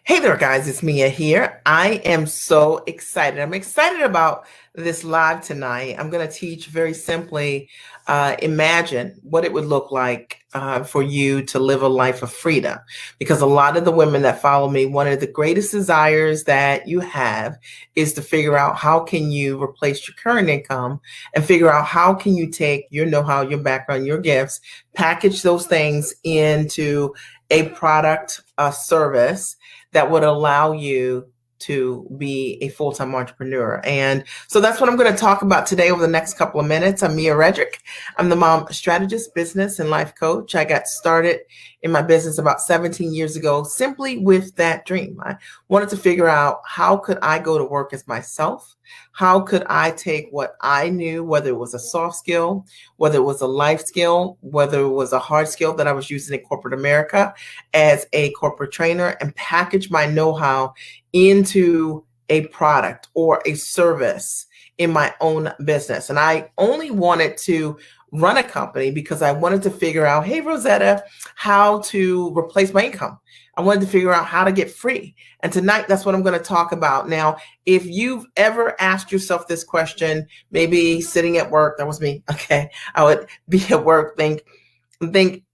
Hey there, guys. It's Mia here. I am so excited. I'm excited about this live tonight. I'm going to teach very simply, imagine what it would look like for you to live a life of freedom. Because a lot of the women that follow me, one of the greatest desires that you have is to figure out how can you replace your current income and figure out how can you take your know-how, your background, your gifts, package those things into a product, a service that would allow you to be a full-time entrepreneur. And so that's what I'm going to talk about today over the next couple of minutes. I'm Mia Redrick. I'm the mom strategist, business and life coach. I got started in my business about 17 years ago, simply with that dream. I wanted to figure out how could I go to work as myself? How could I take what I knew, whether it was a soft skill, whether it was a life skill, whether it was a hard skill that I was using in corporate America as a corporate trainer, and package my know-how into a product or a service in my own business. And I only wanted to run a company because I wanted to figure out, hey, Rosetta, how to replace my income. I wanted to figure out how to get free. And tonight, that's what I'm going to talk about. Now, if you've ever asked yourself this question, maybe sitting at work, that was me. Okay. I would be at work, think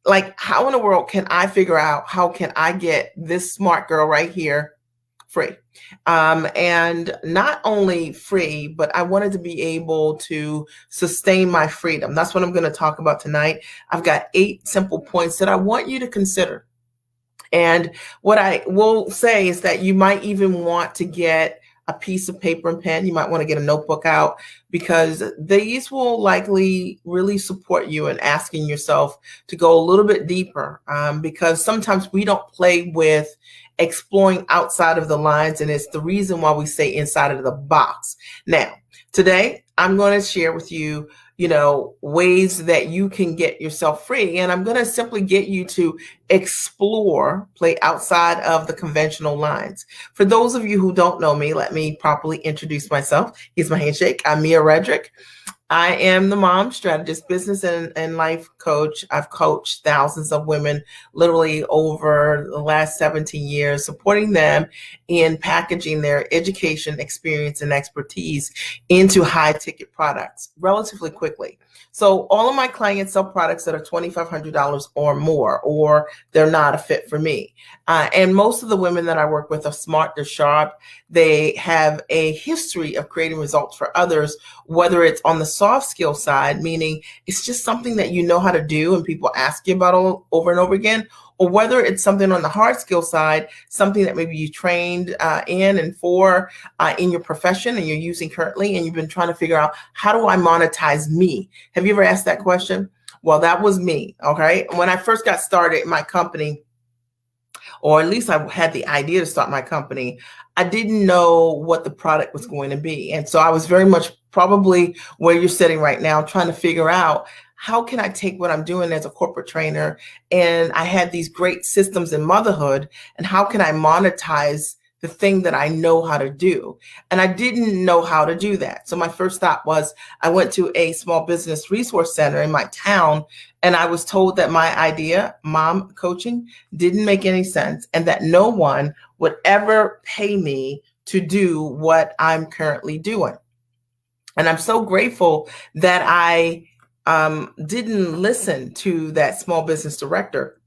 like, how in the world can I figure out how can I get this smart girl right here free? And not only free, but I wanted to be able to sustain my freedom. That's what I'm going to talk about tonight. I've got 8 simple points that I want you to consider. And what I will say is that you might even want to get a piece of paper and pen. You might want to get a notebook out because these will likely really support you in asking yourself to go a little bit deeper, because sometimes we don't play with exploring outside of the lines, and it's the reason why we stay inside of the box. Now, today, I'm going to share with you, ways that you can get yourself free. And I'm going to simply get you to explore, play outside of the conventional lines. For those of you who don't know me, let me properly introduce myself. Here's my handshake. I'm Mia Redrick. I am the mom strategist, business and life coach. I've coached thousands of women literally over the last 17 years, supporting them in packaging their education, experience, and expertise into high ticket products relatively quickly. So all of my clients sell products that are $2,500 or more, or they're not a fit for me. And most of the women that I work with are smart, they're sharp, they have a history of creating results for others, whether it's on the soft skill side, meaning it's just something that you know how to do and people ask you about over and over again, or whether it's something on the hard skill side, something that maybe you trained in and for in your profession and you're using currently, and you've been trying to figure out, how do I monetize me? Have you ever asked that question? Well, that was me, okay? When I first got started in my company, or at least I had the idea to start my company, I didn't know what the product was going to be. And so I was very much probably where you're sitting right now, trying to figure out, how can I take what I'm doing as a corporate trainer, and I had these great systems in motherhood, and how can I monetize the thing that I know how to do? And I didn't know how to do that. So my first thought was, I went to a small business resource center in my town, and I was told that my idea, mom coaching, didn't make any sense, and that no one would ever pay me to do what I'm currently doing. And I'm so grateful that I didn't listen to that small business director,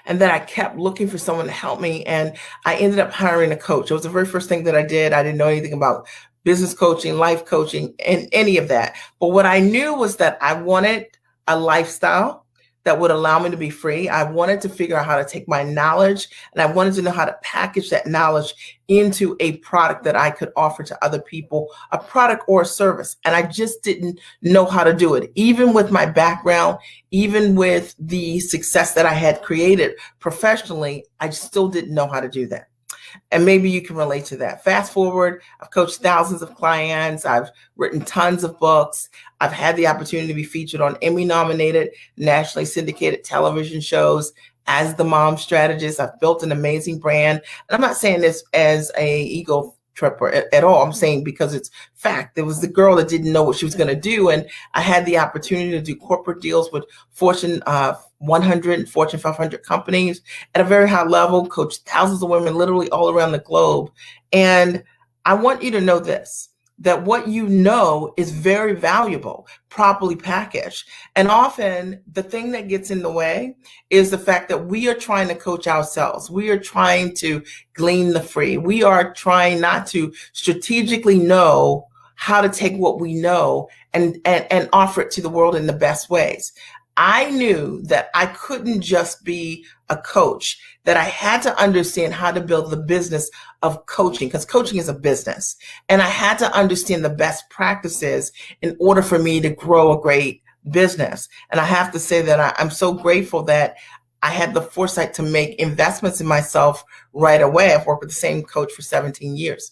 and that I kept looking for someone to help me. And I ended up hiring a coach. It was the very first thing that I did. I didn't know anything about business coaching, life coaching, and any of that. But what I knew was that I wanted a lifestyle that would allow me to be free. I wanted to figure out how to take my knowledge, and I wanted to know how to package that knowledge into a product that I could offer to other people, a product or a service. And I just didn't know how to do it. Even with my background, even with the success that I had created professionally, I still didn't know how to do that. And maybe you can relate to that. Fast forward, I've coached thousands of clients. I've written tons of books. I've had the opportunity to be featured on Emmy-nominated, nationally syndicated television shows as the mom strategist. I've built an amazing brand. And I'm not saying this as a ego trip or at all. I'm saying because it's fact. There was the girl that didn't know what she was going to do. And I had the opportunity to do corporate deals with Fortune 100 and Fortune 500 companies at a very high level, coached thousands of women literally all around the globe. And I want you to know this, that what you know is very valuable, properly packaged. And often the thing that gets in the way is the fact that we are trying to coach ourselves. We are trying to glean the free. We are trying not to strategically know how to take what we know and offer it to the world in the best ways. I knew that I couldn't just be a coach, that I had to understand how to build the business of coaching, because coaching is a business. And I had to understand the best practices in order for me to grow a great business. And I have to say that I'm so grateful that I had the foresight to make investments in myself right away. I've worked with the same coach for 17 years.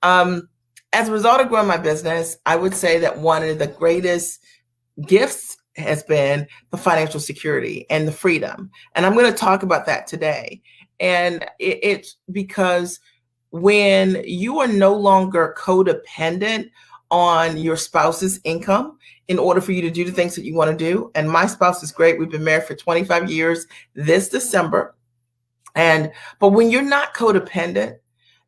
As a result of growing my business, I would say that one of the greatest gifts has been the financial security and the freedom. And I'm going to talk about that today. And it's because when you are no longer codependent on your spouse's income in order for you to do the things that you want to do, and my spouse is great. We've been married for 25 years this December. But when you're not codependent,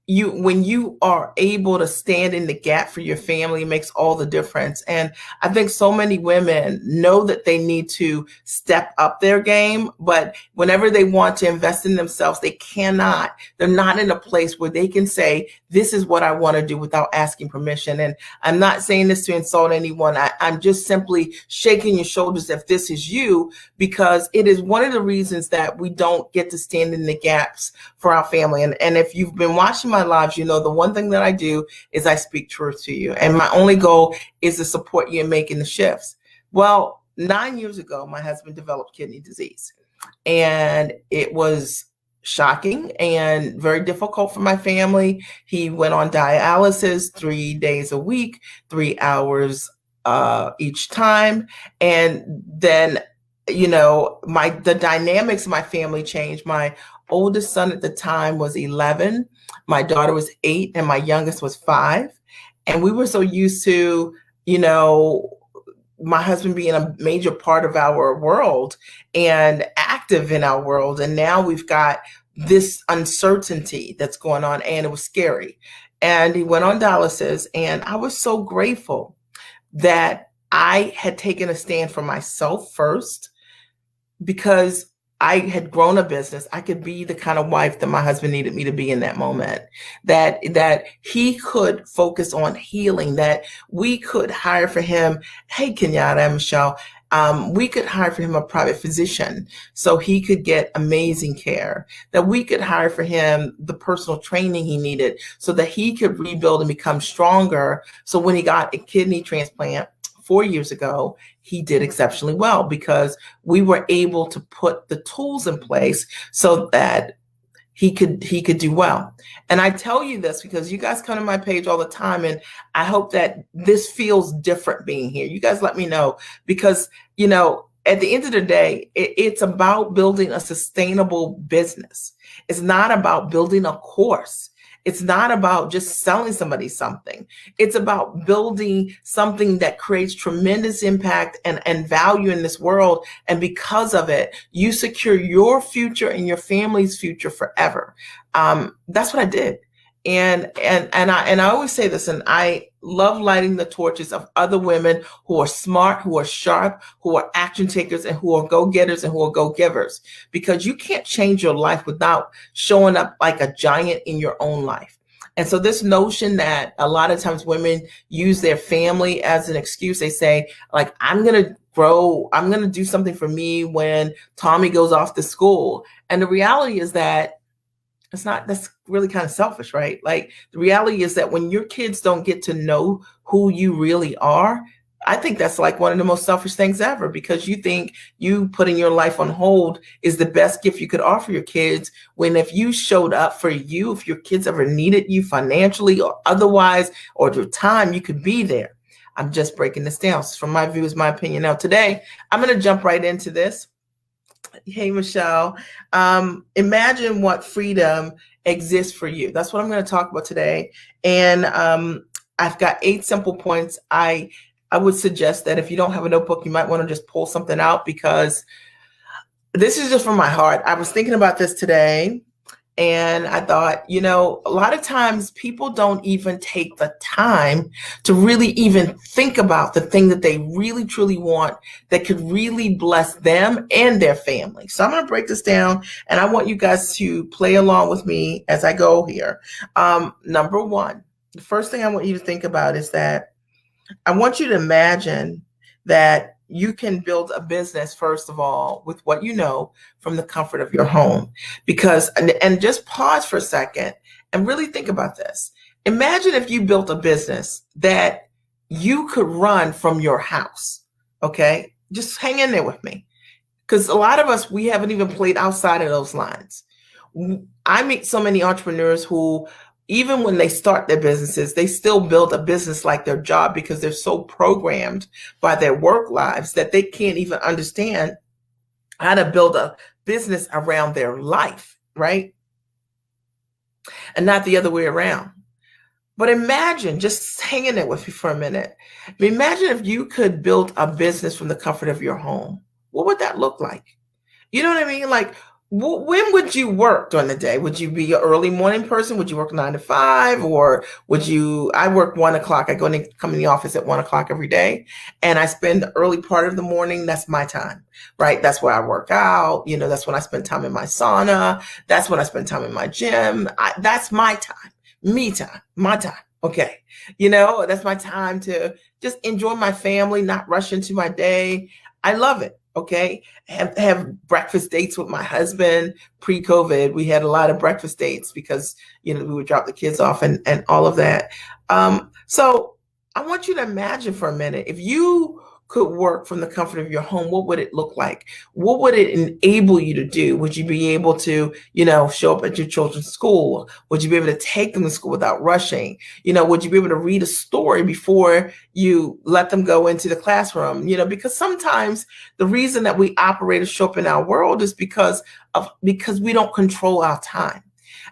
when you are able to stand in the gap for your family, it makes all the difference. And I think so many women know that they need to step up their game, but whenever they want to invest in themselves, they cannot. They're not in a place where they can say, this is what I want to do without asking permission. And I'm not saying this to insult anyone. I'm just simply shaking your shoulders if this is you, because it is one of the reasons that we don't get to stand in the gaps for our family. And if you've been watching my lives, you know, the one thing that I do is I speak truth to you. And my only goal is to support you in making the shifts. Well, 9 years ago, my husband developed kidney disease, and it was shocking and very difficult for my family. He went on dialysis 3 days a week, 3 hours each time. And then, you know, the dynamics of my family changed. My oldest son at the time was 11, my daughter was 8, and my youngest was 5. And we were so used to, you know, my husband being a major part of our world and active in our world. And now we've got this uncertainty that's going on, and it was scary. And he went on dialysis, and I was so grateful that I had taken a stand for myself first, because I had grown a business. I could be the kind of wife that my husband needed me to be in that moment, that he could focus on healing, that we could hire for him. Hey, Kenyatta and Michelle, we could hire for him a private physician so he could get amazing care, that we could hire for him the personal training he needed so that he could rebuild and become stronger. So when he got a kidney transplant 4 years ago, he did exceptionally well, because we were able to put the tools in place so that he could do well. And I tell you this because you guys come to my page all the time, and I hope that this feels different being here. You guys let me know, because, you know, at the end of the day, it's about building a sustainable business. It's not about building a course. It's not about just selling somebody something. It's about building something that creates tremendous impact and value in this world. And because of it, you secure your future and your family's future forever. That's what I did. And I always say this, and I love lighting the torches of other women who are smart, who are sharp, who are action takers, and who are go-getters and who are go-givers, because you can't change your life without showing up like a giant in your own life. And so this notion that a lot of times women use their family as an excuse, they say, like, I'm going to grow, I'm going to do something for me when Tommy goes off to school. And the reality is that that's really kind of selfish, right? Like, the reality is that when your kids don't get to know who you really are, I think that's like one of the most selfish things ever, because you think you putting your life on hold is the best gift you could offer your kids, when if you showed up for you, if your kids ever needed you financially or otherwise, or through time, you could be there. I'm just breaking this down. So from my view, is my opinion. Now today, I'm going to jump right into this. Hey, Michelle, imagine what freedom exists for you. That's what I'm going to talk about today. And I've got 8 simple points. I would suggest that if you don't have a notebook, you might want to just pull something out, because This is just from my heart. I was thinking about this today, and I thought, a lot of times people don't even take the time to really even think about the thing that they really truly want that could really bless them and their family. So I'm going to break this down, and I want you guys to play along with me as I go here. Number one, the first thing I want you to think about is that I want you to imagine that you can build a business, first of all, with what you know from the comfort of your home. Because, and just pause for a second and really think about this. Imagine if you built a business that you could run from your house. Okay. Just hang in there with me. Because a lot of us, we haven't even played outside of those lines. I meet so many entrepreneurs who, even when they start their businesses, they still build a business like their job because they're so programmed by their work lives that they can't even understand how to build a business around their life, right? And not the other way around. But imagine, just hang in there with me for a minute. Imagine if you could build a business from the comfort of your home. What would that look like? You know what I mean? Like, when would you work during the day? Would you be an early morning person? Would you work 9 to 5? Or would you, I work 1 o'clock. I come in the office at 1 o'clock every day, and I spend the early part of the morning. That's my time, right? That's where I work out. That's when I spend time in my sauna. That's when I spend time in my gym. That's my time, me time, my time. Okay. That's my time to just enjoy my family, not rush into my day. I love it. Okay. Have breakfast dates with my husband. Pre-COVID, we had a lot of breakfast dates because, we would drop the kids off and all of that. So I want you to imagine for a minute, if you could work from the comfort of your home, what would it look like? What would it enable you to do? Would you be able to, show up at your children's school? Would you be able to take them to school without rushing? Would you be able to read a story before you let them go into the classroom? Because sometimes the reason that we operate or show up in our world is because we don't control our time.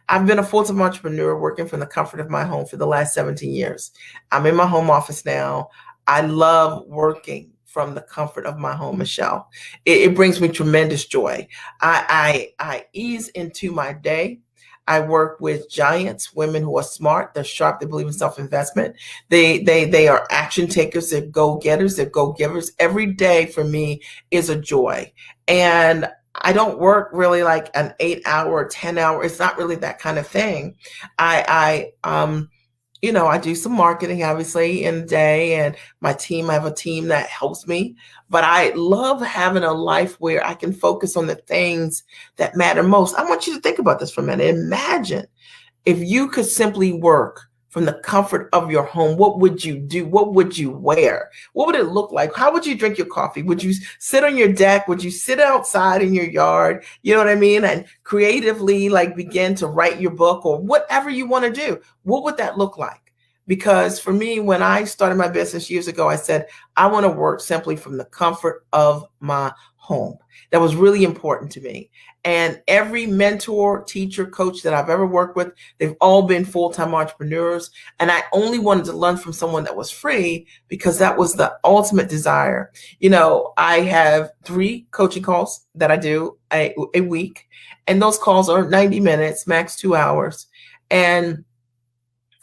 I've been a full-time entrepreneur working from the comfort of my home for the last 17 years. I'm in my home office now. I love working from the comfort of my home, Michelle. It brings me tremendous joy. I ease into my day. I work with giants, women who are smart, they're sharp, they believe in self-investment. They are action takers, they're go-getters, they're go-givers. Every day for me is a joy. And I don't work really like an 8-hour or 10-hour. It's not really that kind of thing. I do some marketing obviously in the day, and I have a team that helps me, but I love having a life where I can focus on the things that matter most. I want you to think about this for a minute. Imagine if you could simply work from the comfort of your home. What would you do? What would you wear? What would it look like? How would you drink your coffee? Would you sit on your deck? Would you sit outside in your yard? You know what I mean? And creatively begin to write your book or whatever you want to do. What would that look like? Because for me, when I started my business years ago, I said, I want to work simply from the comfort of my home. That was really important to me. And every mentor, teacher, coach that I've ever worked with, they've all been full-time entrepreneurs. And I only wanted to learn from someone that was free because that was the ultimate desire. I have 3 coaching calls that I do a week, and those calls are 90 minutes, max 2 hours. And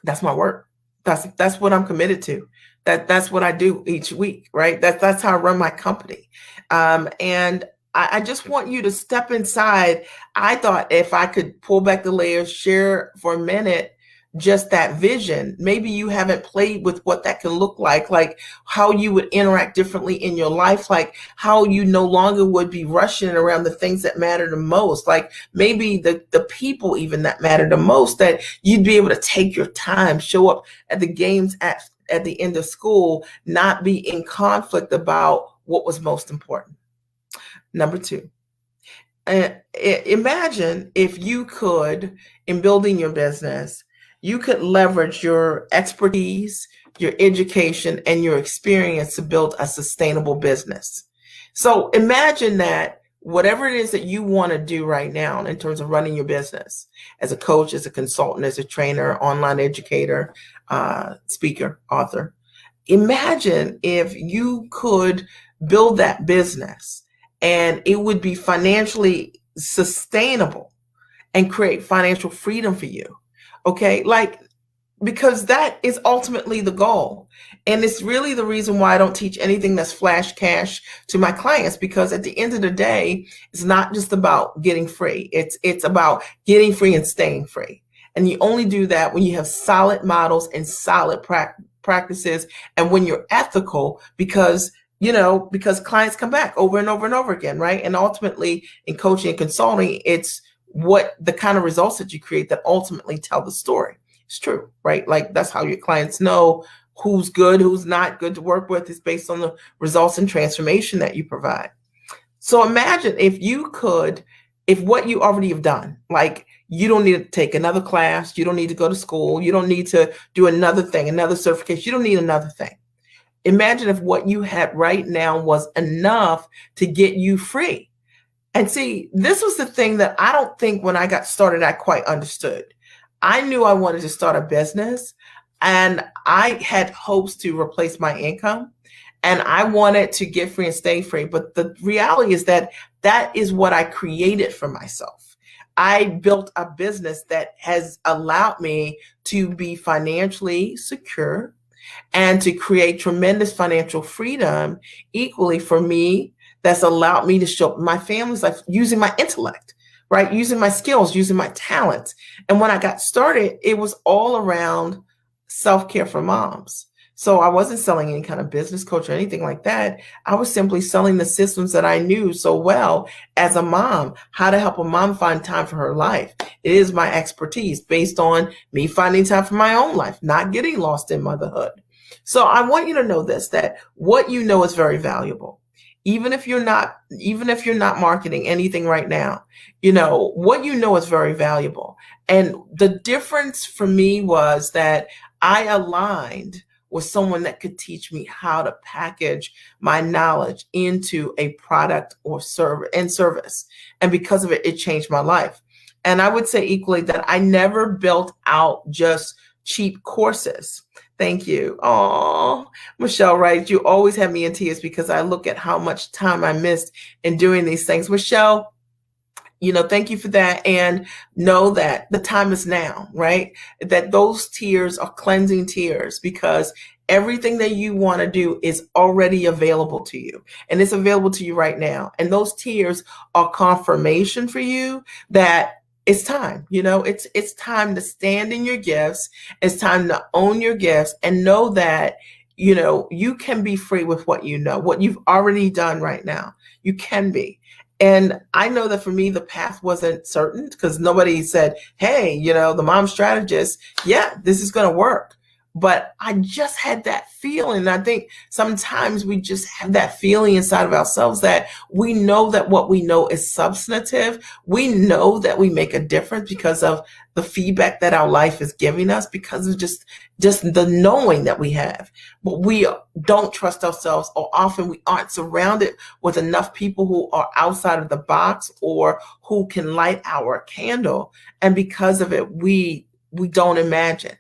that's my work. That's what I'm committed to. That's what I do each week, right? That's how I run my company. And I just want you to step inside. I thought if I could pull back the layers, share for a minute, just that vision. Maybe you haven't played with what that can look like how you would interact differently in your life, like how you no longer would be rushing around the things that matter the most, like maybe the people even that matter the most, that you'd be able to take your time, show up at the games at the end of school, not be in conflict about what was most important. Number 2, imagine if you could, in building your business, you could leverage your expertise, your education, and your experience to build a sustainable business. So imagine that whatever it is that you want to do right now in terms of running your business, as a coach, as a consultant, as a trainer, online educator, speaker, author, imagine if you could build that business and it would be financially sustainable and create financial freedom for you. Okay. Like, because that is ultimately the goal. And it's really the reason why I don't teach anything that's flash cash to my clients, because at the end of the day, it's not just about getting free. It's about getting free and staying free. And you only do that when you have solid models and solid practices, and when you're ethical, because because clients come back over and over and over again, right? And ultimately in coaching and consulting, it's what the kind of results that you create that ultimately tell the story. It's true, right? Like, that's how your clients know who's good, who's not good to work with, is based on the results and transformation that you provide. So imagine if what you already have done, like, you don't need to take another class, you don't need to go to school, you don't need to do another thing, another certification, you don't need another thing. Imagine if what you had right now was enough to get you free. And see, this was the thing that I don't think when I got started, I quite understood. I knew I wanted to start a business, and I had hopes to replace my income, and I wanted to get free and stay free. But the reality is that that is what I created for myself. I built a business that has allowed me to be financially secure and to create tremendous financial freedom equally for me. That's allowed me to show my family's life using my intellect, right? Using my skills, using my talents. And when I got started, it was all around self-care for moms. So I wasn't selling any kind of business coach or anything like that. I was simply selling the systems that I knew so well as a mom, how to help a mom find time for her life. It is my expertise based on me finding time for my own life, not getting lost in motherhood. So I want you to know this, that what you know is very valuable. Even if you're not marketing anything right now, what you know is very valuable. And the difference for me was that I aligned with someone that could teach me how to package my knowledge into a product or service. And because of it, it changed my life. And I would say equally that I never built out just cheap courses. Thank you. Oh, Michelle writes, you always have me in tears because I look at how much time I missed in doing these things. Michelle, thank you for that. And know that the time is now, right? That those tears are cleansing tears, because everything that you want to do is already available to you, and it's available to you right now. And those tears are confirmation for you that it's time. It's time to stand in your gifts. It's time to own your gifts and know that you can be free with what what you've already done right now. You can be. And I know that for me, the path wasn't certain, because nobody said, hey, the mom strategist, yeah, this is going to work. But I just had that feeling. I think sometimes we just have that feeling inside of ourselves that we know that what we know is substantive. We know that we make a difference because of the feedback that our life is giving us, because of just the knowing that we have. But we don't trust ourselves, or often we aren't surrounded with enough people who are outside of the box or who can light our candle. And because of it, we don't imagine.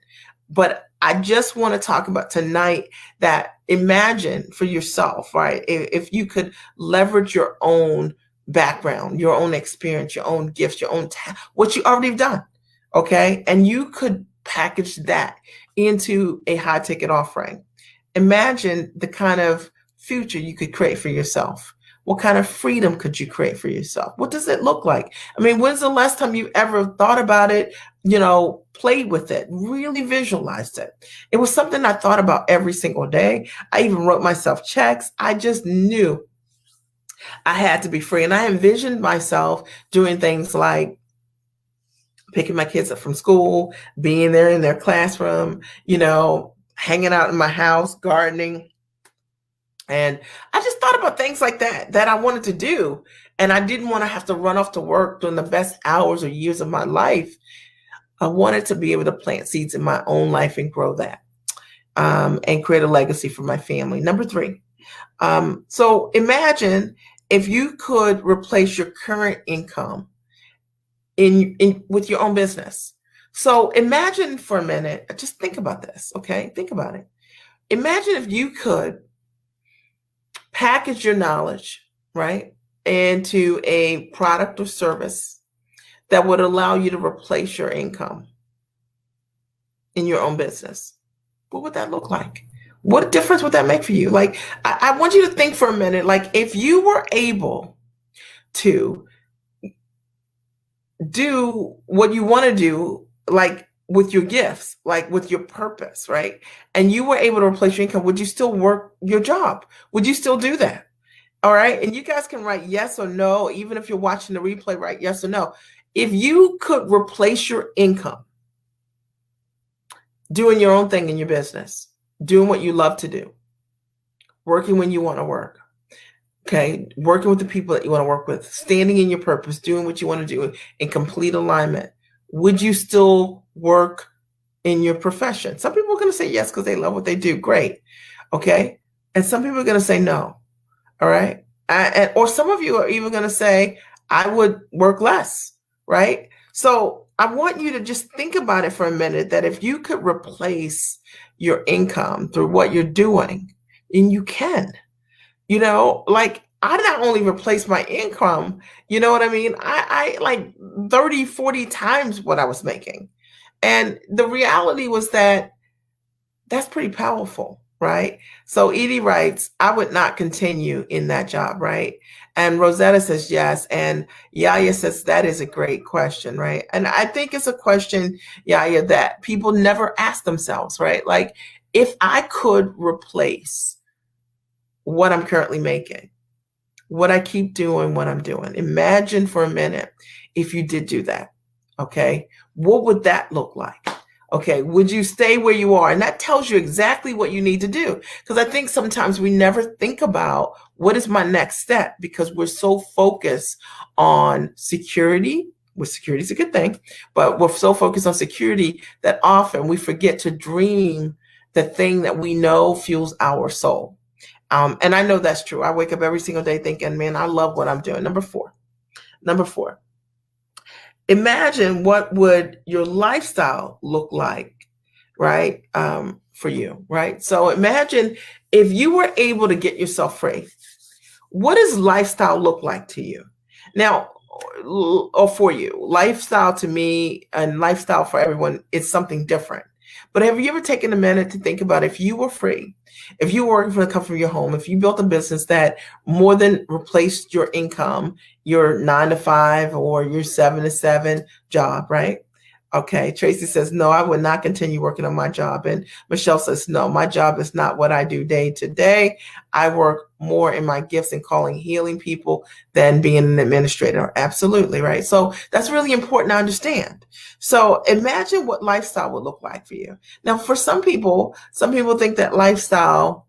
But I just want to talk about tonight that imagine for yourself, right? If you could leverage your own background, your own experience, your own gifts, your own what you already have done, okay? And you could package that into a high ticket offering. Imagine the kind of future you could create for yourself. What kind of freedom could you create for yourself? What does it look like? I mean, when's the last time you ever thought about it, played with it, really visualized it? It was something I thought about every single day. I even wrote myself checks. I just knew I had to be free. And I envisioned myself doing things like picking my kids up from school, being there in their classroom, hanging out in my house, gardening. And I just thought about things like that I wanted to do. And I didn't want to have to run off to work during the best hours or years of my life. I wanted to be able to plant seeds in my own life and grow that, and create a legacy for my family. Number 3. So imagine if you could replace your current income with your own business. So imagine for a minute, just think about this, okay? Think about it. Imagine if you could package your knowledge, right? into a product or service that would allow you to replace your income in your own business, what would that look like? What difference would that make for you? Like, I want you to think for a minute, like if you were able to do what you want to do, like with your gifts, like with your purpose, right? And you were able to replace your income, would you still work your job? Would you still do that? All right. And you guys can write yes or no, even if you're watching the replay, write yes or no. If you could replace your income doing your own thing in your business, doing what you love to do, working when you want to work, okay, working with the people that you want to work with, standing in your purpose, doing what you want to do in complete alignment, would you still work in your profession? Some people are going to say yes because they love what they do. Great. Okay. And some people are going to say no. All right. Or some of you are even going to say, I would work less. Right. So I want you to just think about it for a minute, that if you could replace your income through what you're doing, and you can, like I not only replaced my income, you know what I mean? I like 30, 40 times what I was making. And the reality was that that's pretty powerful, right? So Edie writes, I would not continue in that job, right? And Rosetta says yes. And Yaya says that is a great question, right? And I think it's a question, Yaya, that people never ask themselves, right? Like, if I could replace what I'm currently making, would I keep doing what I'm doing? Imagine for a minute if you did do that, okay? What would that look like? Okay, would you stay where you are? And that tells you exactly what you need to do. Because I think sometimes we never think about what is my next step, because we're so focused on security. Well, security is a good thing, but we're so focused on security that often we forget to dream the thing that we know fuels our soul. And I know that's true. I wake up every single day thinking, man, I love what I'm doing. Number four, imagine what would your lifestyle look like, right? For you, right? So imagine if you were able to get yourself free, what does lifestyle look like to you? Now, or for you, lifestyle to me and lifestyle for everyone is something different. But have you ever taken a minute to think about, if you were free, if you were working from the comfort of your home, if you built a business that more than replaced your income, your 9 to 5 or your 7 to 7 job, right? Okay, Tracy says, no, I would not continue working on my job. And Michelle says, no, my job is not what I do day to day. I work more in my gifts and calling, healing people, than being an administrator. Absolutely, right? So that's really important to understand. So imagine what lifestyle would look like for you. Now, for some people think that lifestyle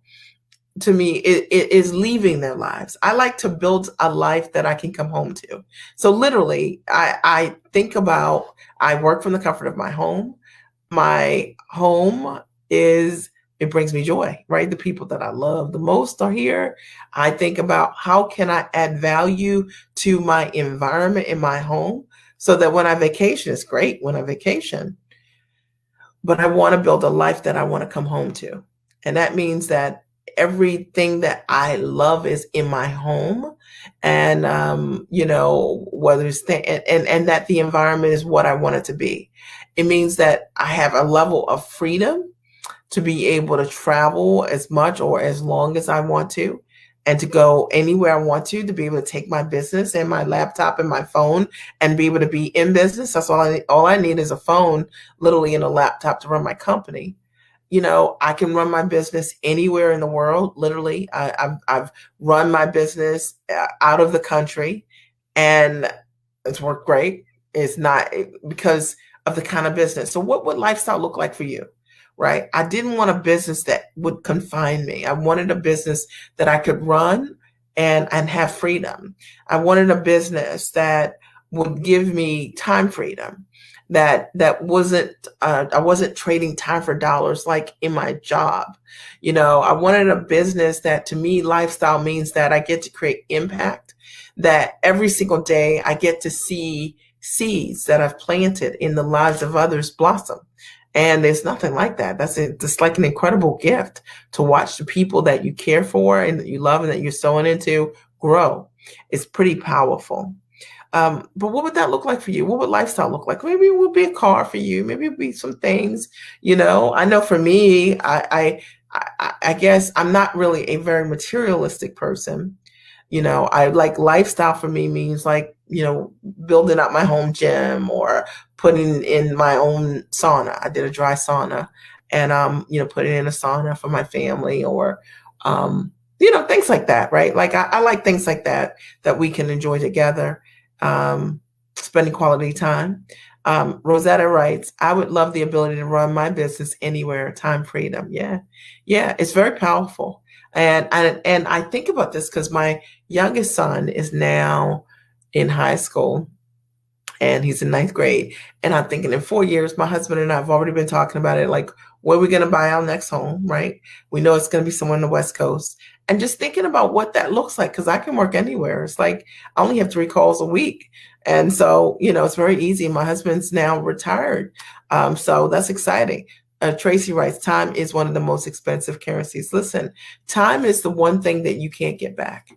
to me it is leaving their lives. I like to build a life that I can come home to. So literally, I think about, I work from the comfort of my home. My home it brings me joy, right? The people that I love the most are here. I think about, how can I add value to my environment in my home, so that when I vacation, it's great when I vacation, but I want to build a life that I want to come home to. And that means that everything that I love is in my home. And, whether it's, and that the environment is what I want it to be. It means that I have a level of freedom to be able to travel as much or as long as I want to, and to go anywhere I want to be able to take my business and my laptop and my phone and be able to be in business. That's all I need. All I need is a phone, literally, and a laptop to run my company. I can run my business anywhere in the world. Literally, I've run my business out of the country, and it's worked great. It's not because of the kind of business. So what would lifestyle look like for you? Right? I didn't want a business that would confine me. I wanted a business that I could run and have freedom. I wanted a business that would give me time freedom. That wasn't I wasn't trading time for dollars like in my job. I wanted a business that, to me, lifestyle means that I get to create impact, that every single day I get to see seeds that I've planted in the lives of others blossom. And there's nothing like that. It's like an incredible gift to watch the people that you care for and that you love and that you're sowing into grow. It's pretty powerful. But what would that look like for you? What would lifestyle look like? Maybe it would be a car for you. Maybe it would be some things. I know for me, I guess I'm not really a very materialistic person. I like lifestyle for me means like, building up my home gym or putting in my own sauna. I did a dry sauna and, putting in a sauna for my family or, things like that, right? Like I like things like that we can enjoy together, spending quality time. Rosetta writes, I would love the ability to run my business anywhere, time freedom. Yeah. Yeah. It's very powerful. And I think about this because my youngest son is now in high school and he's in ninth grade. And I'm thinking in 4 years, my husband and I have already been talking about it, like where we're going to buy our next home, right? We know it's going to be somewhere on the West Coast. And just thinking about what that looks like, because I can work anywhere. It's like I only have 3 calls a week. And so, it's very easy. My husband's now retired. So that's exciting. Tracy writes, time is one of the most expensive currencies. Listen, time is the one thing that you can't get back.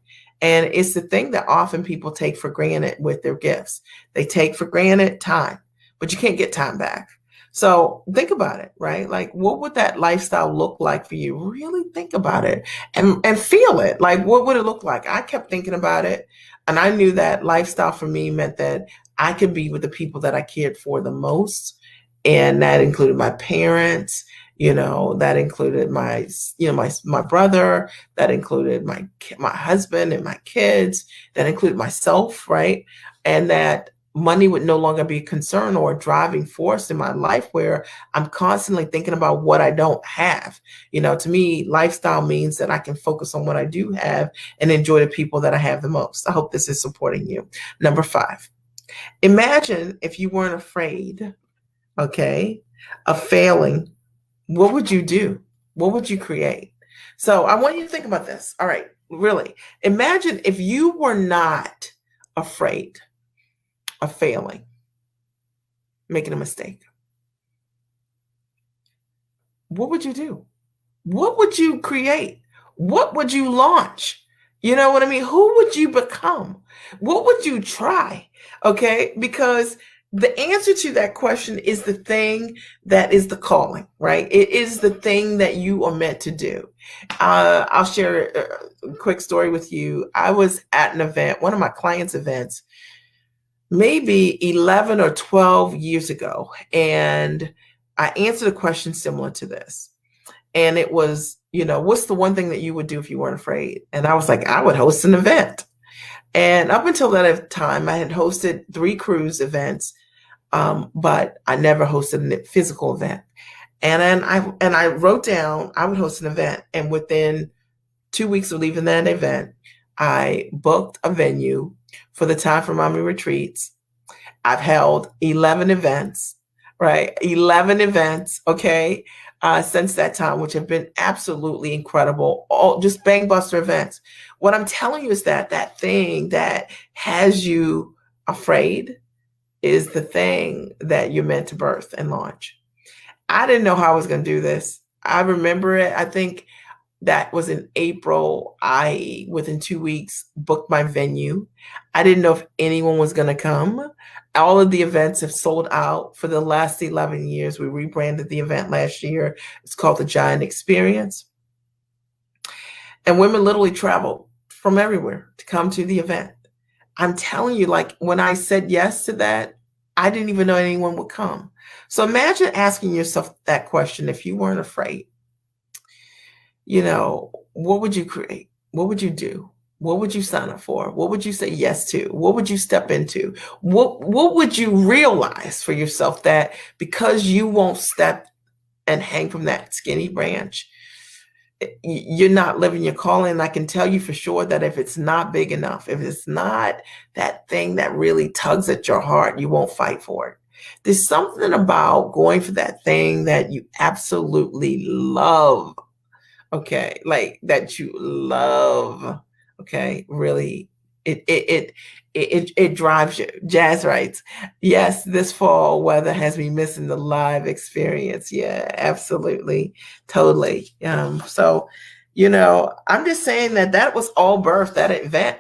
And it's the thing that often people take for granted with their gifts. They take for granted time, but you can't get time back. So think about it, right? Like, what would that lifestyle look like for you? Really think about it and feel it. Like, what would it look like? I kept thinking about it, and I knew that lifestyle for me meant that I could be with the people that I cared for the most. And that included my parents, that included my brother, that included my husband and my kids, that included myself, right? And that money would no longer be a concern or a driving force in my life where I'm constantly thinking about what I don't have. To me, lifestyle means that I can focus on what I do have and enjoy the people that I have the most. I hope this is supporting you. Number 5, imagine if you weren't afraid, okay, of failing. What would you do? What would you create? So I want you to think about this. All right, really. Imagine if you were not afraid of failing, making a mistake. What would you do? What would you create? What would you launch? You know what I mean? Who would you become? What would you try? Okay, because the answer to that question is the thing that is the calling, right? It is the thing that you are meant to do. I'll share a quick story with you. I was at an event, one of my clients' events, maybe 11 or 12 years ago, and I answered a question similar to this. And it was, what's the one thing that you would do if you weren't afraid? And I was like, I would host an event. And up until that time, I had hosted 3 cruise events, but I never hosted a physical event. And then I wrote down I would host an event, and within 2 weeks of leaving that event, I booked a venue for the Time for Mommy retreats. I've held 11 events, right? 11 events, okay, since that time, which have been absolutely incredible, all just bangbuster events. What I'm telling you is that thing that has you afraid is the thing that you're meant to birth and launch. I didn't know how I was going to do this. I remember it. I think that was in April. I, within 2 weeks, booked my venue. I didn't know if anyone was going to come. All of the events have sold out for the last 11 years. We rebranded the event last year. It's called the Giant Experience. And women literally traveled from everywhere to come to the event. I'm telling you, like when I said yes to that, I didn't even know anyone would come. So imagine asking yourself that question if you weren't afraid. What would you create? What would you do? What would you sign up for? What would you say yes to? What would you step into? What would you realize for yourself that because you won't step and hang from that skinny branch, you're not living your calling? And I can tell you for sure that if it's not big enough, if it's not that thing that really tugs at your heart, you won't fight for it. There's something about going for that thing that you absolutely love, okay, like that you love, okay, really, it drives you. Jazz writes, yes, this fall weather has me missing the live experience. Yeah, absolutely, totally. So, I'm just saying that was all birth, that event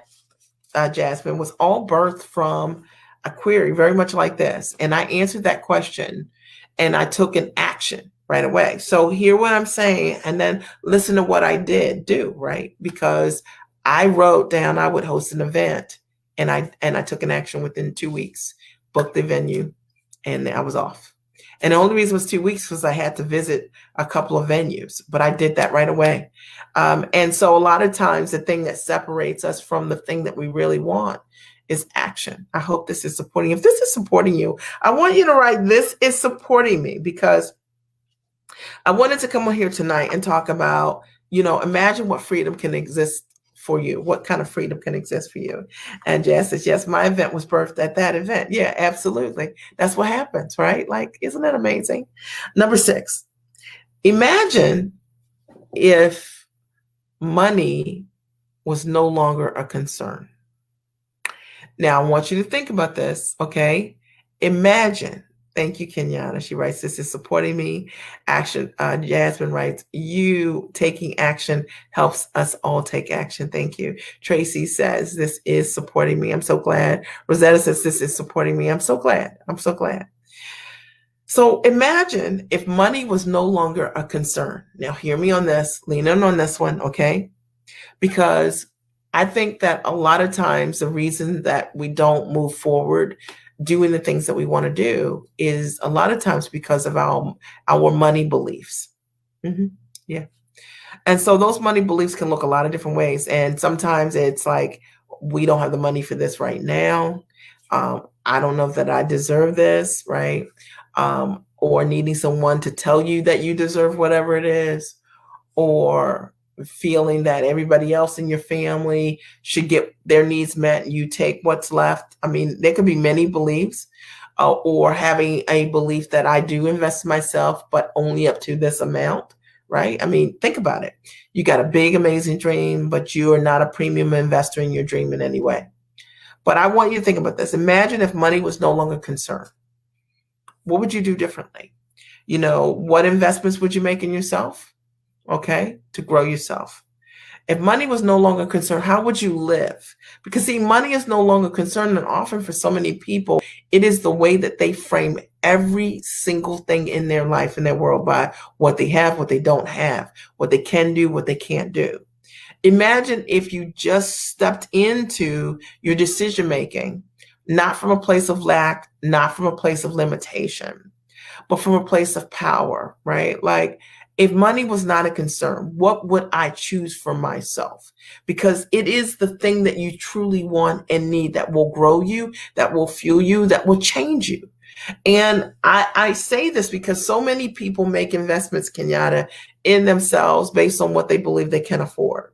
Jasmine, was all birthed from a query, very much like this. And I answered that question and I took an action right away. So hear what I'm saying and then listen to what I did do, right? Because I wrote down I would host an event and I took an action within 2 weeks, booked the venue, and I was off. And the only reason it was 2 weeks was I had to visit a couple of venues, but I did that right away. And so a lot of times the thing that separates us from the thing that we really want is action. I hope this is supporting you. If this is supporting you, I want you to write, this is supporting me, because I wanted to come on here tonight and talk about, imagine what freedom can exist for you. What kind of freedom can exist for you? And Jazz says, yes, my event was birthed at that event. Yeah, absolutely. That's what happens, right? Like, isn't that amazing? Number 6, imagine if money was no longer a concern. Now, I want you to think about this, okay? Imagine. Thank you, Kenyatta. She writes, this is supporting me. Action. Jasmine writes, you taking action helps us all take action. Thank you. Tracy says, this is supporting me. I'm so glad. Rosetta says, this is supporting me. I'm so glad. I'm so glad. So imagine if money was no longer a concern. Now, hear me on this. Lean in on this one, okay? Because I think that a lot of times the reason that we don't move forward doing the things that we want to do is a lot of times because of our money beliefs. Yeah. And so those money beliefs can look a lot of different ways. And sometimes it's like, we don't have the money for this right now. I don't know that I deserve this, right? Or needing someone to tell you that you deserve whatever it is, or feeling that everybody else in your family should get their needs met and you take what's left. I mean, there could be many beliefs, or having a belief that I do invest in myself, but only up to this amount, right? I mean, think about it. You got a big, amazing dream, but you are not a premium investor in your dream in any way. But I want you to think about this. Imagine if money was no longer concerned. What would you do differently? What investments would you make in yourself? Okay, to grow yourself. If money was no longer concerned, how would you live? Because see, money is no longer concerned, and often for so many people, it is the way that they frame every single thing in their life, in their world, by what they have, what they don't have, what they can do, what they can't do. Imagine if you just stepped into your decision making, not from a place of lack, not from a place of limitation, but from a place of power, right? Like, if money was not a concern, what would I choose for myself? Because it is the thing that you truly want and need that will grow you, that will fuel you, that will change you. And I say this because so many people make investments, Kenyatta, in themselves based on what they believe they can afford.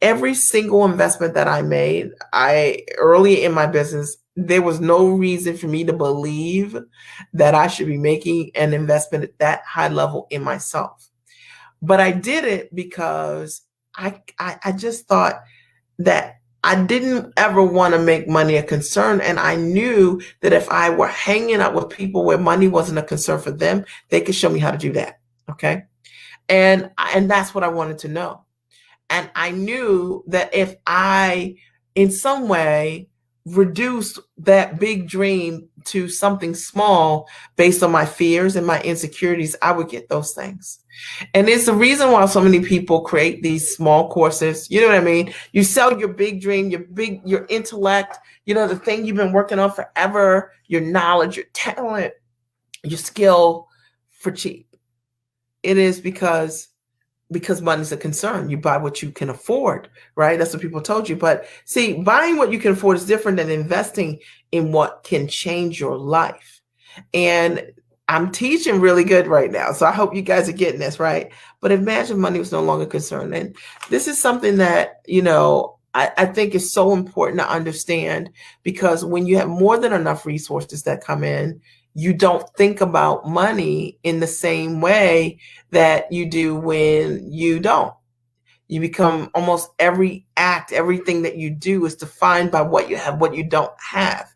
Every single investment that I made, early in my business, there was no reason for me to believe that I should be making an investment at that high level in myself. But I did it because I just thought that I didn't ever want to make money a concern. And I knew that if I were hanging out with people where money wasn't a concern for them, they could show me how to do that. Okay. And that's what I wanted to know. And I knew that if I, in some way, reduced that big dream to something small based on my fears and my insecurities, I would get those things. And it's the reason why so many people create these small courses. You know what I mean? You sell your big dream, your intellect, the thing you've been working on forever, your knowledge, your talent, your skill for cheap. It is because money's a concern. You buy what you can afford, right? That's what people told you. But see, buying what you can afford is different than investing in what can change your life. And I'm teaching really good right now, so I hope you guys are getting this, right? But imagine money was no longer concerned. And this is something that, I think is so important to understand, because when you have more than enough resources that come in, you don't think about money in the same way that you do when you don't. You become almost everything that you do is defined by what you have, what you don't have.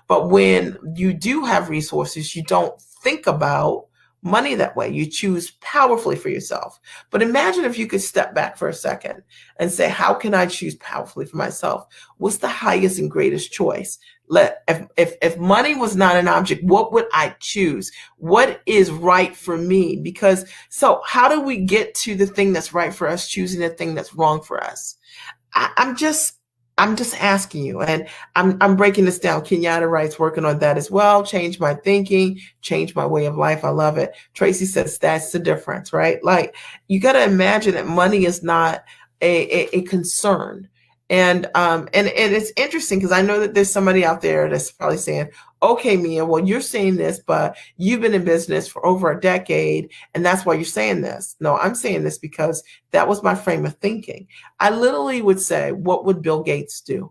But when you do have resources, you don't think about money that way. You choose powerfully for yourself. But imagine if you could step back for a second and say, how can I choose powerfully for myself? What's the highest and greatest choice? If money was not an object, what would I choose? What is right for me? Because so how do we get to the thing that's right for us, choosing the thing that's wrong for us? I'm just asking you, and I'm breaking this down. Kenyatta writes, working on that as well. Change my thinking, change my way of life. I love it. Tracy says that's the difference, right? Like you got to imagine that money is not a concern. And it's interesting because I know that there's somebody out there that's probably saying, okay, Mia, well, you're saying this, but you've been in business for over a decade, and that's why you're saying this. No, I'm saying this because that was my frame of thinking. I literally would say, what would Bill Gates do?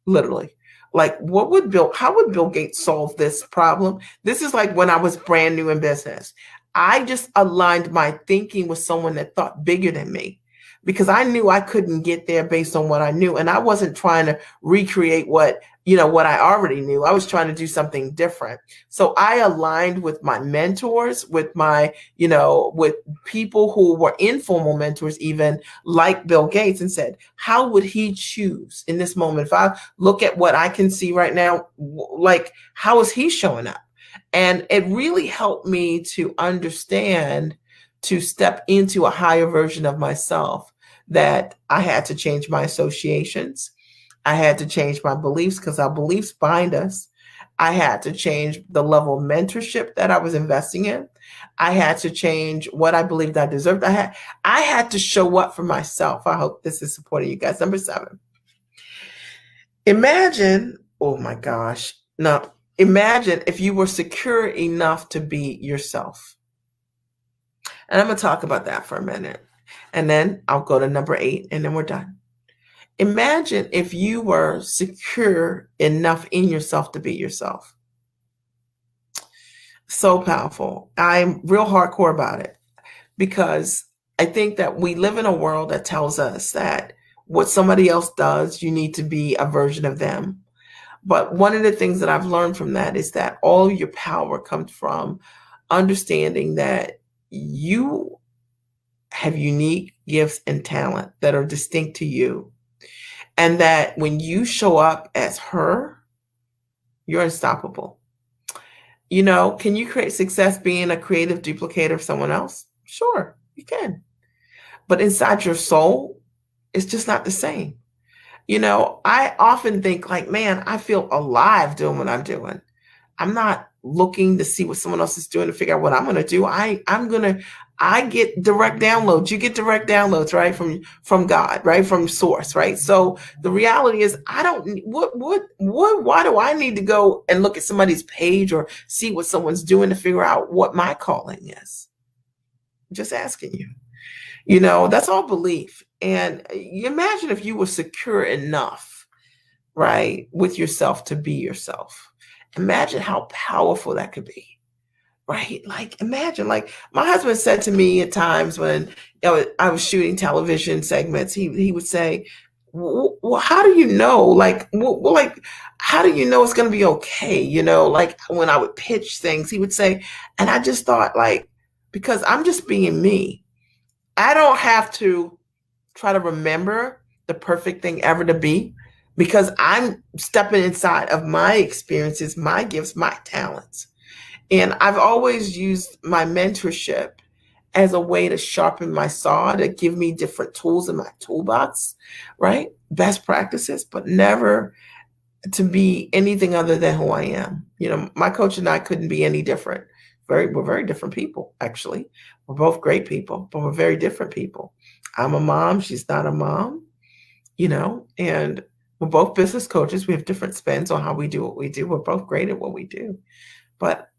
Literally. Like, how would Bill Gates solve this problem? This is like when I was brand new in business. I just aligned my thinking with someone that thought bigger than me because I knew I couldn't get there based on what I knew. And I wasn't trying to recreate what I already knew. I was trying to do something different. So I aligned with my mentors, with with people who were informal mentors, even like Bill Gates, and said, how would he choose in this moment? If I look at what I can see right now, like, how is he showing up? And it really helped me to understand, to step into a higher version of myself, that I had to change my associations. I had to change my beliefs because our beliefs bind us. I had to change the level of mentorship that I was investing in. I had to change what I believed I deserved. I had to show up for myself. I hope this is supporting you guys. Number 7. Imagine, oh my gosh. No, imagine if you were secure enough to be yourself. And I'm going to talk about that for a minute. And then I'll go to number 8 and then we're done. Imagine if you were secure enough in yourself to be yourself. So powerful. I'm real hardcore about it because I think that we live in a world that tells us that what somebody else does, you need to be a version of them. But one of the things that I've learned from that is that all your power comes from understanding that you have unique gifts and talent that are distinct to you. And that when you show up as her, you're unstoppable. Can you create success being a creative duplicator of someone else? Sure, you can. But inside your soul, it's just not the same. I often think like, man, I feel alive doing what I'm doing. I'm not looking to see what someone else is doing to figure out what I'm going to do. I get direct downloads. You get direct downloads, right? From God, right? From source, right? So the reality is why do I need to go and look at somebody's page or see what someone's doing to figure out what my calling is? I'm just asking you. That's all belief. And you imagine if you were secure enough, right, with yourself to be yourself. Imagine how powerful that could be, right? Like, imagine, like my husband said to me at times when I was shooting television segments, he would say, well, how do you know? Like, how do you know it's going to be okay? Like when I would pitch things, he would say, and I just thought, like, because I'm just being me. I don't have to try to remember the perfect thing ever to be, because I'm stepping inside of my experiences, my gifts, my talents. And I've always used my mentorship as a way to sharpen my saw, to give me different tools in my toolbox, right? Best practices, but never to be anything other than who I am. My coach and I couldn't be any different. We're very different people, actually. We're both great people, but we're very different people. I'm a mom. She's not a mom, and we're both business coaches. We have different spins on how we do what we do. We're both great at what we do, but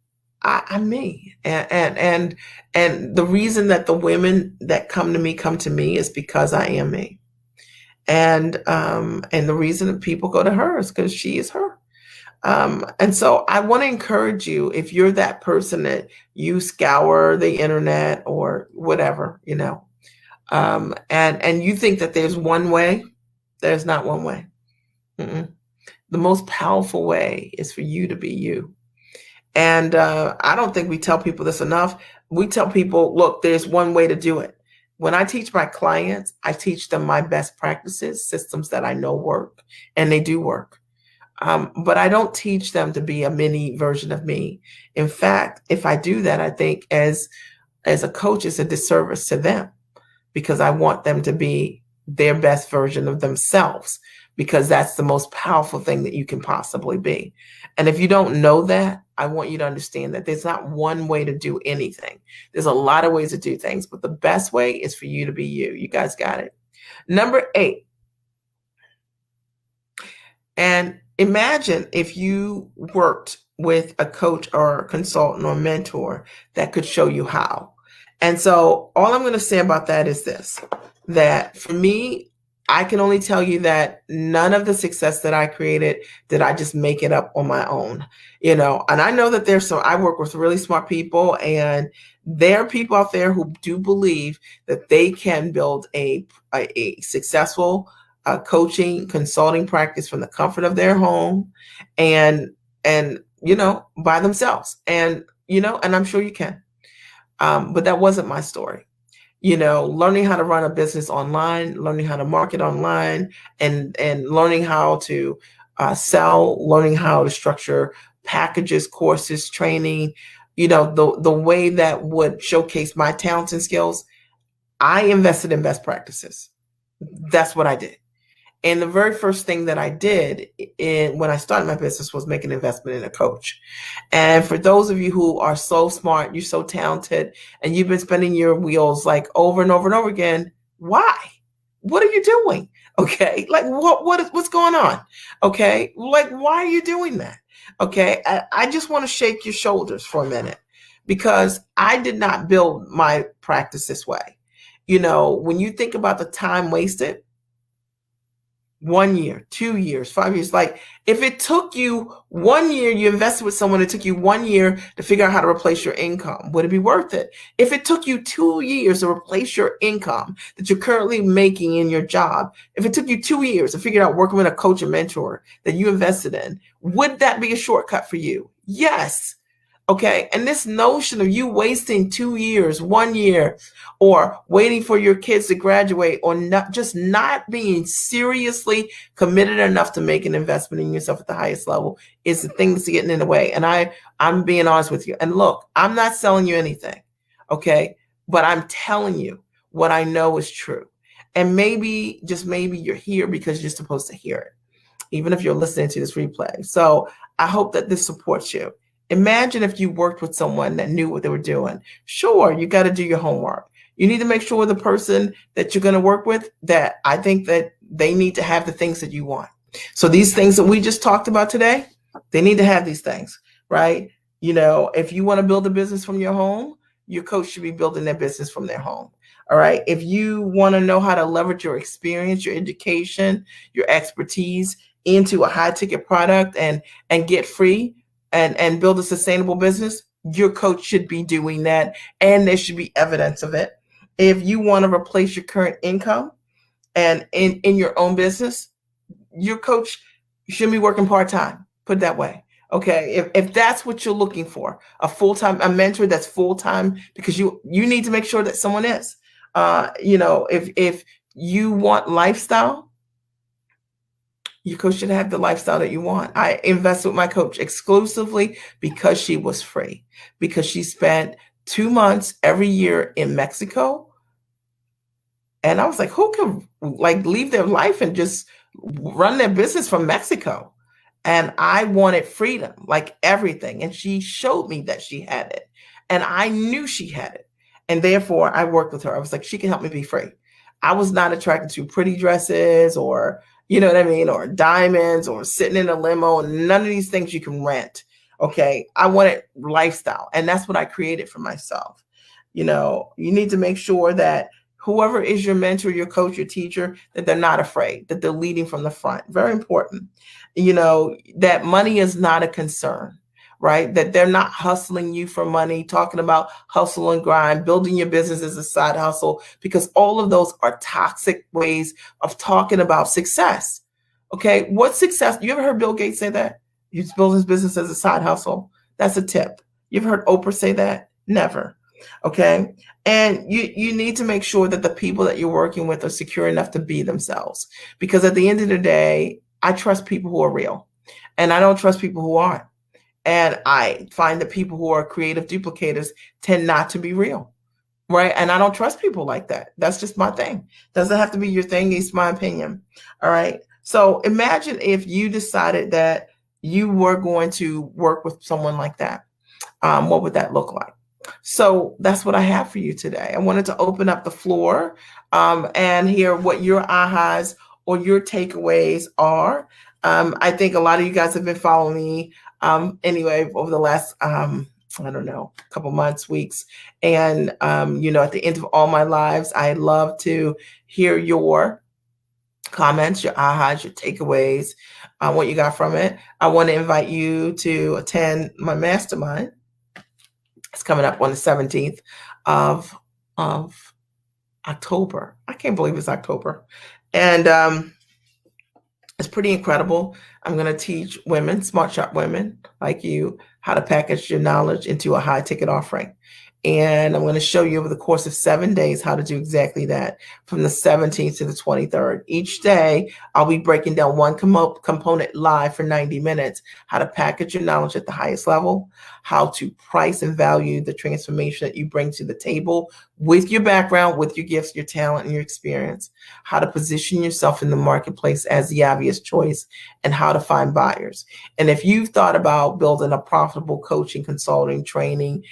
I'm me. And the reason that the women that come to me is because I am me. And the reason that people go to her is because she is her. And so I want to encourage you, if you're that person that you scour the internet or whatever, and you think that there's one way, there's not one way. Mm-mm. The most powerful way is for you to be you. And I don't think we tell people this enough. We tell people, look, there's one way to do it. When I teach my clients, I teach them my best practices, systems that I know work, and they do work. But I don't teach them to be a mini version of me. In fact, if I do that, I think as a coach, it's a disservice to them, because I want them to be their best version of themselves, because that's the most powerful thing that you can possibly be. And if you don't know that, I want you to understand that there's not one way to do anything. There's a lot of ways to do things, but the best way is for you to be you. You guys got it. Number 8. And imagine if you worked with a coach or a consultant or mentor that could show you how. And so all I'm going to say about that is this, that for me, I can only tell you that none of the success that I created did I just make it up on my own, and I know that I work with really smart people, and there are people out there who do believe that they can build a successful coaching, consulting practice from the comfort of their home and by themselves. And I'm sure you can. But that wasn't my story. Learning how to run a business online, learning how to market online, and learning how to sell, learning how to structure packages, courses, training, the way that would showcase my talents and skills. I invested in best practices. That's what I did. And the very first thing that I did when I started my business was make an investment in a coach. And for those of you who are so smart, you're so talented, and you've been spinning your wheels like over and over and over again, why? What are you doing? Okay, like what's going on? Okay, like why are you doing that? Okay, I just want to shake your shoulders for a minute, because I did not build my practice this way. When you think about the time wasted, 1 year, 2 years, 5 years. Like if it took you 1 year, you invested with someone, it took you 1 year to figure out how to replace your income, would it be worth it? If it took you 2 years to replace your income that you're currently making in your job, if it took you 2 years to figure out working with a coach or mentor that you invested in, would that be a shortcut for you? Yes. Okay. And this notion of you wasting 2 years, 1 year, or waiting for your kids to graduate, or not being seriously committed enough to make an investment in yourself at the highest level is the thing that's getting in the way. And I'm being honest with you. And look, I'm not selling you anything. Okay. But I'm telling you what I know is true. And maybe, just maybe, you're here because you're supposed to hear it, even if you're listening to this replay. So I hope that this supports you. Imagine if you worked with someone that knew what they were doing. Sure, you got to do your homework. You need to make sure the person that you're going to work with, that I think that they need to have the things that you want. So these things that we just talked about today, they need to have these things, right? If you want to build a business from your home, your coach should be building their business from their home. All right. If you want to know how to leverage your experience, your education, your expertise into a high ticket product and get free, and build a sustainable business, your coach should be doing that, and there should be evidence of it. If you want to replace your current income and in your own business, your coach shouldn't be working part-time, put it that way. Okay, if that's what you're looking for, a mentor that's full-time, because you need to make sure that someone is. If you want lifestyle, your coach should have the lifestyle that you want. I invest with my coach exclusively because she was free, because she spent 2 months every year in Mexico. And I was like, who could leave their life and just run their business from Mexico? And I wanted freedom, like everything. And she showed me that she had it. And I knew she had it. And therefore I worked with her. I was like, she can help me be free. I was not attracted to pretty dresses or, or diamonds or sitting in a limo. None of these things you can rent. Okay. I wanted lifestyle. And that's what I created for myself. You need to make sure that whoever is your mentor, your coach, your teacher, that they're not afraid, that they're leading from the front. Very important. That money is not a concern, right? That they're not hustling you for money, talking about hustle and grind, building your business as a side hustle, because all of those are toxic ways of talking about success. Okay. What success? You ever heard Bill Gates say that? He's building his business as a side hustle. That's a tip. You've heard Oprah say that? Never. Okay. And you need to make sure that the people that you're working with are secure enough to be themselves. Because at the end of the day, I trust people who are real and I don't trust people who aren't. And I find that people who are creative duplicators tend not to be real. Right. And I don't trust people like that. That's just my thing. Doesn't have to be your thing. It's my opinion. All right. So imagine if you decided that you were going to work with someone like that. What would that look like? So that's what I have for you today. I wanted to open up the floor and hear what your ahas or your takeaways are. I think a lot of you guys have been following me anyway over the last I don't know, couple months, weeks. And, at the end of all my lives, I love to hear your comments, your ahas, your takeaways, what you got from it. I want to invite you to attend my mastermind. It's coming up on the 17th of October. I can't believe it's October. And it's pretty incredible. I'm going to teach women, smart shop women like you, how to package your knowledge into a high ticket offering. And I'm going to show you over the course of 7 days how to do exactly that from the 17th to the 23rd. Each day, I'll be breaking down one component live for 90 minutes, how to package your knowledge at the highest level, how to price and value the transformation that you bring to the table with your background, with your gifts, your talent, and your experience, how to position yourself in the marketplace as the obvious choice, and how to find buyers. And if you've thought about building a profitable coaching, consulting, training,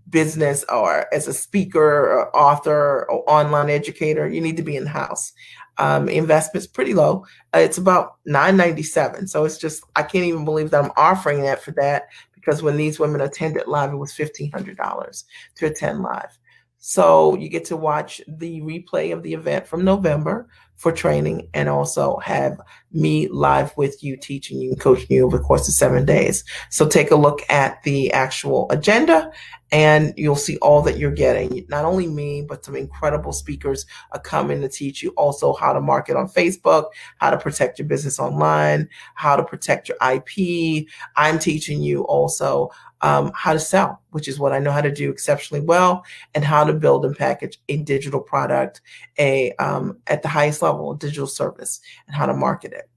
business, or as a speaker or author or online educator, you need to be in the house. Investment's pretty low. It's about $997. So it's just, I can't even believe that I'm offering that for that, because when these women attended live, it was $1,500 to attend live. So you get to watch the replay of the event from November for training, and also have me live with you, teaching you and coaching you over the course of 7 days. So take a look at the actual agenda and you'll see all that you're getting. Not only me, but some incredible speakers are coming to teach you also how to market on Facebook, how to protect your business online, how to protect your IP. I'm teaching you also how to sell, which is what I know how to do exceptionally well, and how to build and package a digital product, at the highest level, a digital service, and how to market it.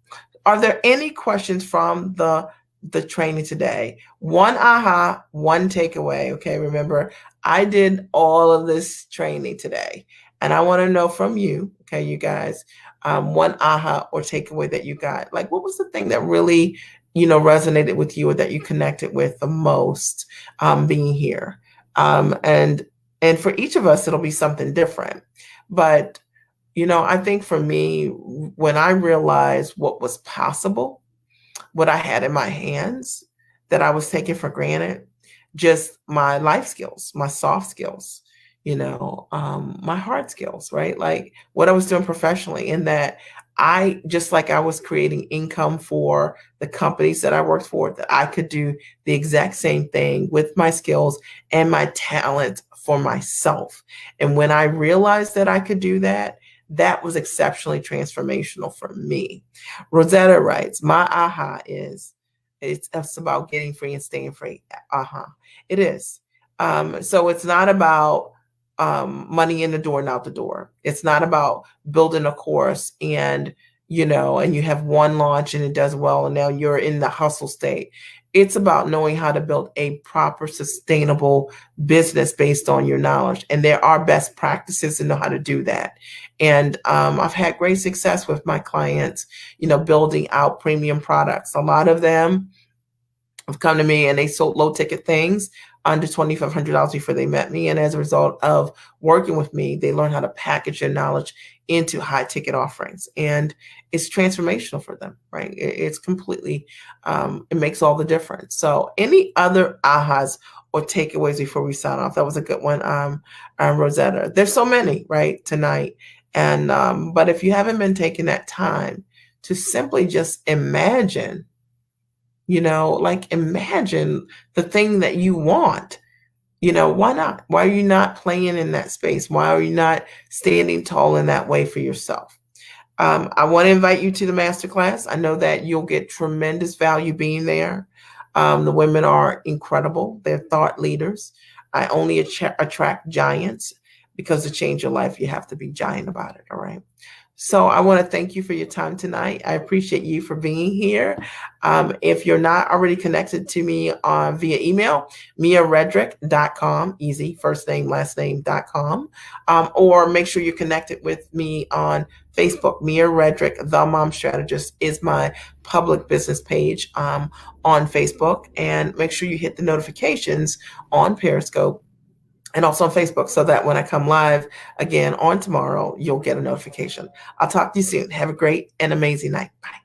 Are there any questions from the training today? One aha, one takeaway. Okay, remember, I did all of this training today, and I want to know from you, okay, you guys, one aha or takeaway that you got. Like, what was the thing that really resonated with you, or that you connected with the most being here? And for each of us, it'll be something different. But, I think for me, when I realized what was possible, what I had in my hands that I was taking for granted, just my life skills, my soft skills, my hard skills, right? Like what I was doing professionally, in that I was creating income for the companies that I worked for, that I could do the exact same thing with my skills and my talent for myself. And when I realized that I could do that, that was exceptionally transformational for me. Rosetta writes, my aha is, it's about getting free and staying free. It is. So it's not about money in the door and out the door. It's not about building a course and you have one launch and it does well and now you're in the hustle state. It's about knowing how to build a proper, sustainable business based on your knowledge. And there are best practices to know how to do that. And I've had great success with my clients, building out premium products. A lot of them have come to me and they sold low ticket things under $2,500 before they met me. And as a result of working with me, they learn how to package their knowledge into high ticket offerings. And it's transformational for them, right? It's completely, it makes all the difference. So any other ahas or takeaways before we sign off? That was a good one, Rosetta. There's so many, right, tonight. And, but if you haven't been taking that time to simply just imagine, imagine the thing that you want. Why not? Why are you not playing in that space? Why are you not standing tall in that way for yourself? I want to invite you to the masterclass. I know that you'll get tremendous value being there. The women are incredible. They're thought leaders. I only attract giants because to change your life, you have to be giant about it. All right. So I want to thank you for your time tonight. I appreciate you for being here. If you're not already connected to me via email, miaredrick.com, easy, first name, last name.com, or make sure you're connected with me on Facebook. Mia Redrick, The Mom Strategist, is my public business page on Facebook. And make sure you hit the notifications on Periscope and also on Facebook so that when I come live again on tomorrow, you'll get a notification. I'll talk to you soon. Have a great and amazing night. Bye.